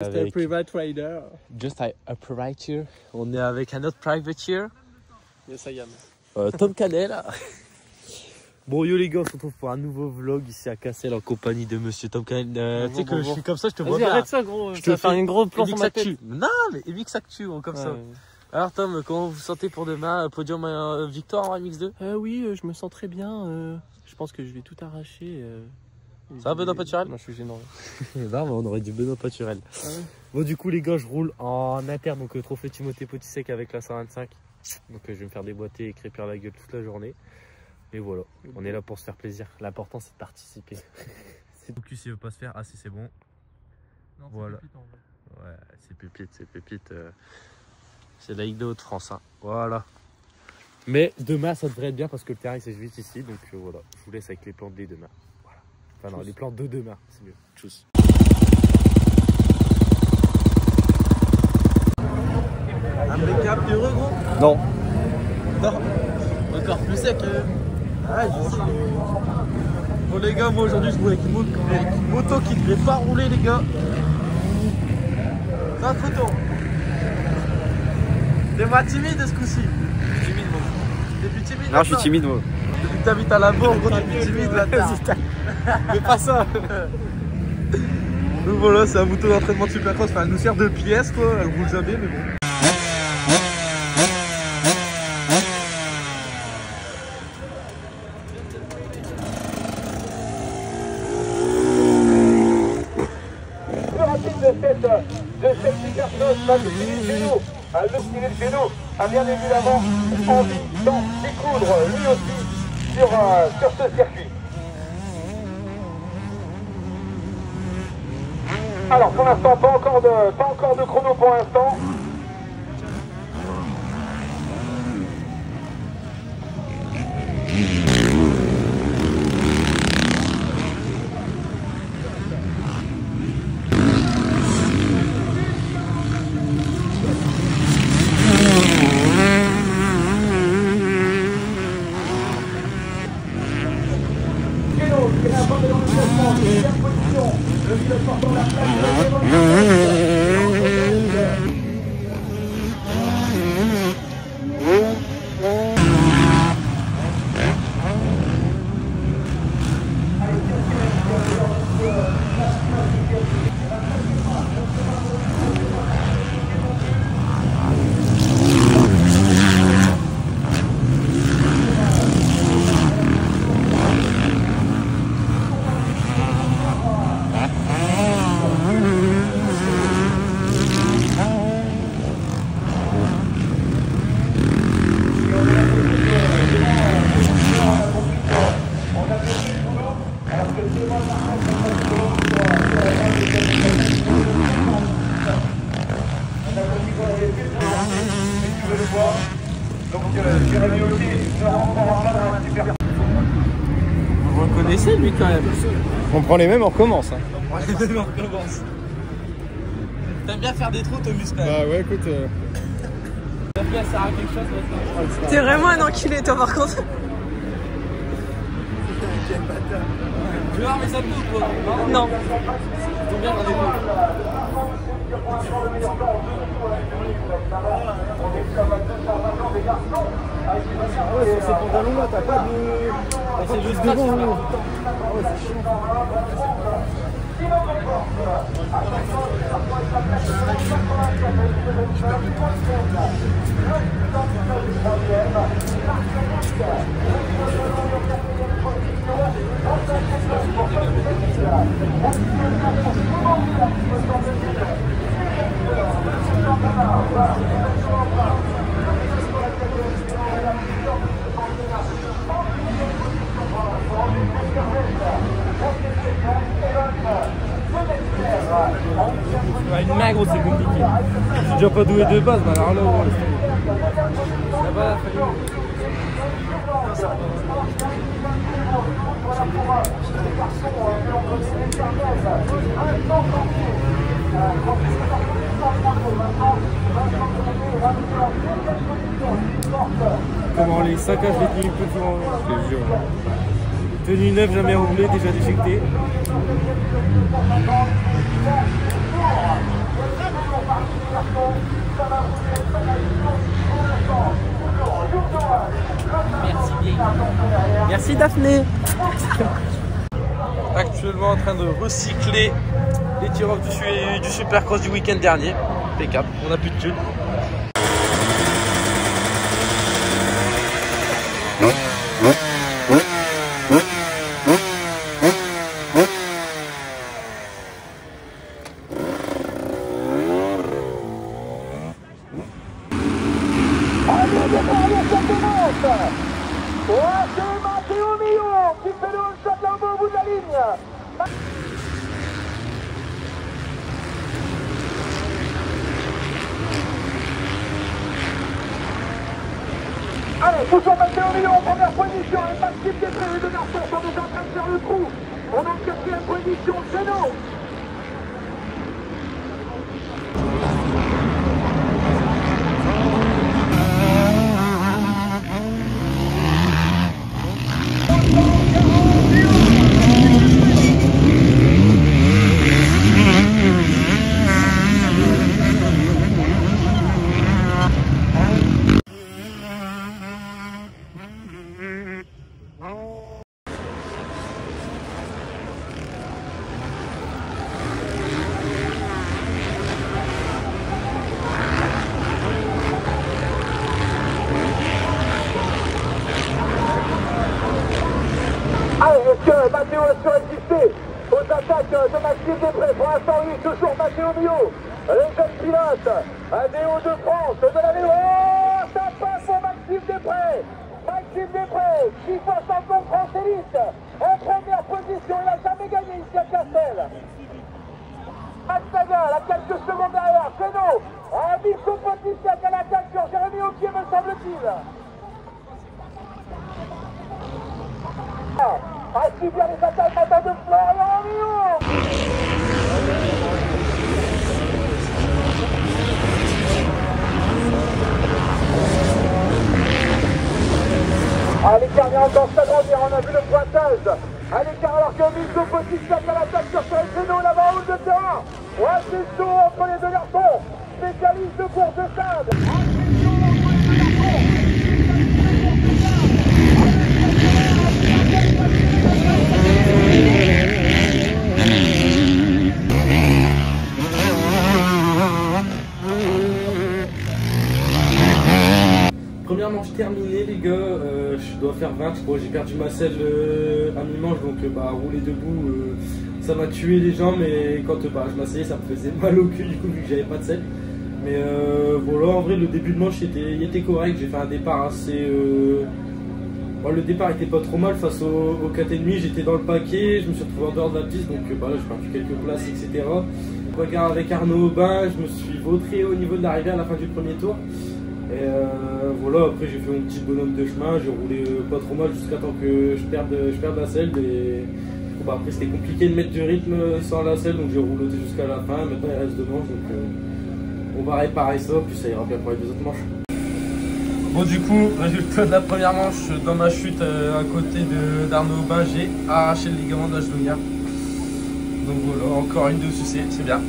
Avec private rider. Just a privateer. On est avec un autre privateer. Yes, I am. Tom Canel. Bon yo les gars, on se retrouve pour un nouveau vlog ici à Cassel en compagnie de monsieur Tom Canel. Tu sais que je suis comme ça, je te vois bien. Arrête ça gros, je te fais une grosse plan sur ma tête. Non mais Mix Actu, comme ça. Alors Tom, comment vous vous sentez pour demain? Podium victoire en MX2? Oui, je me sens très bien. Je pense que je vais tout arracher. Ça va Benoît Paturel? Non, je suis gênant. Non mais on aurait du Benoît Paturel. Bon du coup les gars, je roule en inter, donc trophée Timothée Potisek avec la 125. Donc je vais me faire déboîter et crépir la gueule toute la journée. Mais voilà, on est là pour se faire plaisir. L'important c'est de participer. Focus il veut pas se faire. Ah si c'est bon. Non, voilà. Pépite, en vrai. Ouais, c'est pépite. C'est la Ligue de Haute-France. Hein. Voilà. Mais demain ça devrait être bien parce que le terrain c'est juste ici. Donc voilà, je vous laisse avec les plans de demain. Voilà. Enfin non, les plans de demain, c'est mieux. Tchuss. Impeccable heureux gros? Non. Non. Encore plus sec. Ah, je sais. Bon les gars, moi aujourd'hui je roule avec une moto qui ne devrait pas rouler les gars. Ça photo. T'es moins timide ce coup-ci? Timide moi. T'es plus timide? Non, je suis timide moi. Depuis que t'habites à la bourre, gros, t'es plus timide là. Mais pas ça. Donc voilà, c'est un moto d'entraînement de supercross. Enfin, elle nous sert de pièce quoi, elle roule jamais mais bon. De cette supercross va le style chez nous. Le style chez nous a bien évidemment envie d'en découdre lui aussi sur ce circuit. Alors pour l'instant pas encore de chrono pour l'instant. Vous reconnaissez lui quand même? On prend les mêmes, on recommence. Hein. On prend les mêmes, on recommence. T'aimes bien faire des trous Thomas? Bah ouais écoute. T'aimes bien ça à quelque chose? T'es vraiment un enculé toi par contre. Tu vois mais ça bouge quoi? Non. Combien j'en ai pas? Ouais, sur ces pantalons là, t'as pas de. C'est juste devant. Ouais, c'est chiant. Une main gros c'est compliqué. Je suis déjà pas doué de base, mais alors là ça va falloir. Comment les saccages d'équilibre tout le temps, je te jure. Tenue neuve, jamais roulée, déjà déjectée. Merci Daphné. Actuellement en train de recycler les tir-off du Supercross du week-end dernier. Impeccable, on n'a plus de thunes. C'est Matteo Mio qui fait le shot là au bout de la ligne. Allez, toujours Matteo Mio en première position. Et Maxime Després, les deux garçons sont déjà en train de faire le trou. On est en quatrième position, c'est nous. Matteo a surexisté aux attaques de Maxime Després. Pour l'instant, il est toujours Matteo Mio, les jeunes pilotes, des Hauts-de-France, de la vélo. Oh, ça passe pour Maxime Després. Maxime Després, 6 fois champion de France élite, en première position. Il n'a jamais gagné ici à Castel. Max Sagan, à quelques secondes derrière, Renaud, Bisco Potissiac à l'attaque sur Jérémy Auquier, me semble-t-il. Ah, si bien les attaques maintenant de Florian Mio. À l'écart vient encore s'agrandir, on a vu le pointage. À l'écart alors que Bisco Potissiac à l'attaque sur Renaud là-bas en haut de terrain. Ouais, c'est chaud entre les deux garçons. Spécialiste de course de stade. Première manche terminée les gars, je dois faire 20, je crois, j'ai perdu ma selle à mi-manche, donc rouler debout ça m'a tué les jambes, et quand je m'asseyais ça me faisait mal au cul du coup vu que j'avais pas de selle. Mais voilà, en vrai le début de manche était correct, j'ai fait un départ assez... le départ était pas trop mal face au 4,5, j'étais dans le paquet, je me suis retrouvé en dehors de la piste, donc j'ai perdu quelques places, etc. Regarde avec Arnaud Aubin, je me suis vautré au niveau de l'arrivée à la fin du premier tour. Et voilà, après j'ai fait mon petit bonhomme de chemin, j'ai roulé pas trop mal jusqu'à temps que je perde la selle. Et après c'était compliqué de mettre du rythme sans la selle, donc j'ai roulé jusqu'à la fin. Maintenant il reste 2 manches, donc on va réparer ça, puis ça ira bien pour les 2 autres manches. Bon, du coup, résultat de la première manche, dans ma chute à côté d'Arnaud Aubin, j'ai arraché le ligament de la genouillère. Donc voilà, encore une de succès, c'est bien.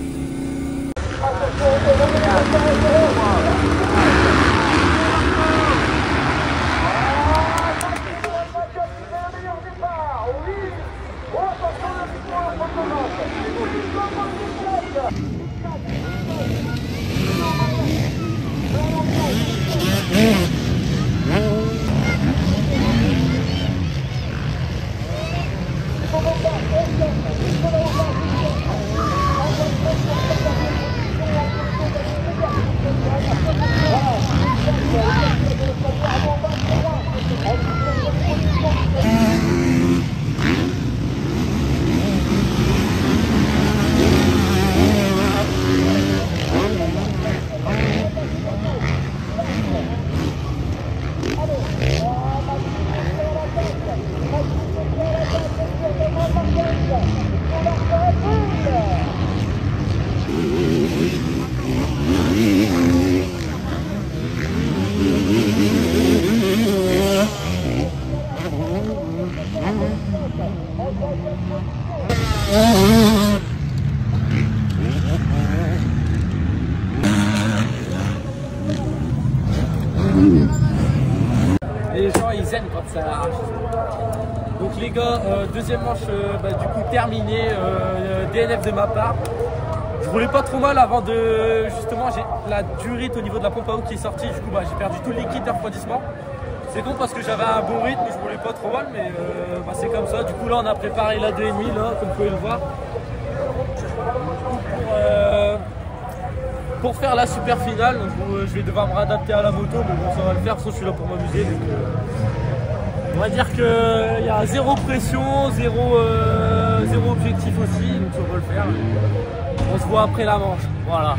Les gens ils aiment quand ça arrache. Donc les gars, deuxième manche du coup terminée, DNF de ma part. Je roulais pas trop mal avant de... Justement, j'ai la durite au niveau de la pompe à eau qui est sortie. Du coup, j'ai perdu tout le liquide de refroidissement. C'est con parce que j'avais un bon rythme, je roulais pas trop mal, mais c'est comme ça. Du coup, là, on a préparé la 2,5, là, comme vous pouvez le voir. Pour faire la super finale. Donc, je vais devoir me réadapter à la moto, mais bon, ça va le faire, parce que je suis là pour m'amuser. On va dire qu'il y a zéro pression, zéro objectif aussi, donc ça va le faire. On se voit après la manche. Voilà.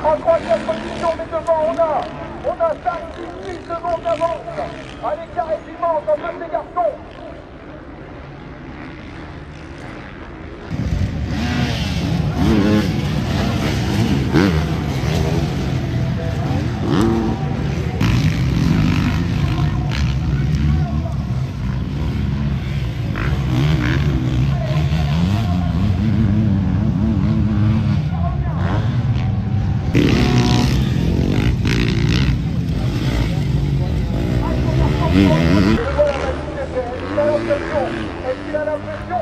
En troisième position, mais devant, on a 5-6 secondes d'avance. À l'écart est immense entre ces garçons. Est-ce qu'il a l'impression?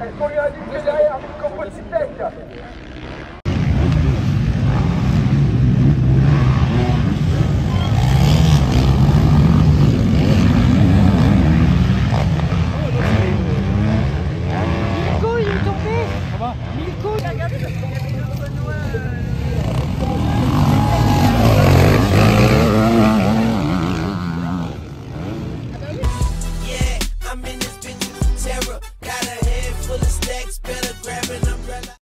Est-ce qu'on lui a dit que derrière Nico Potisek?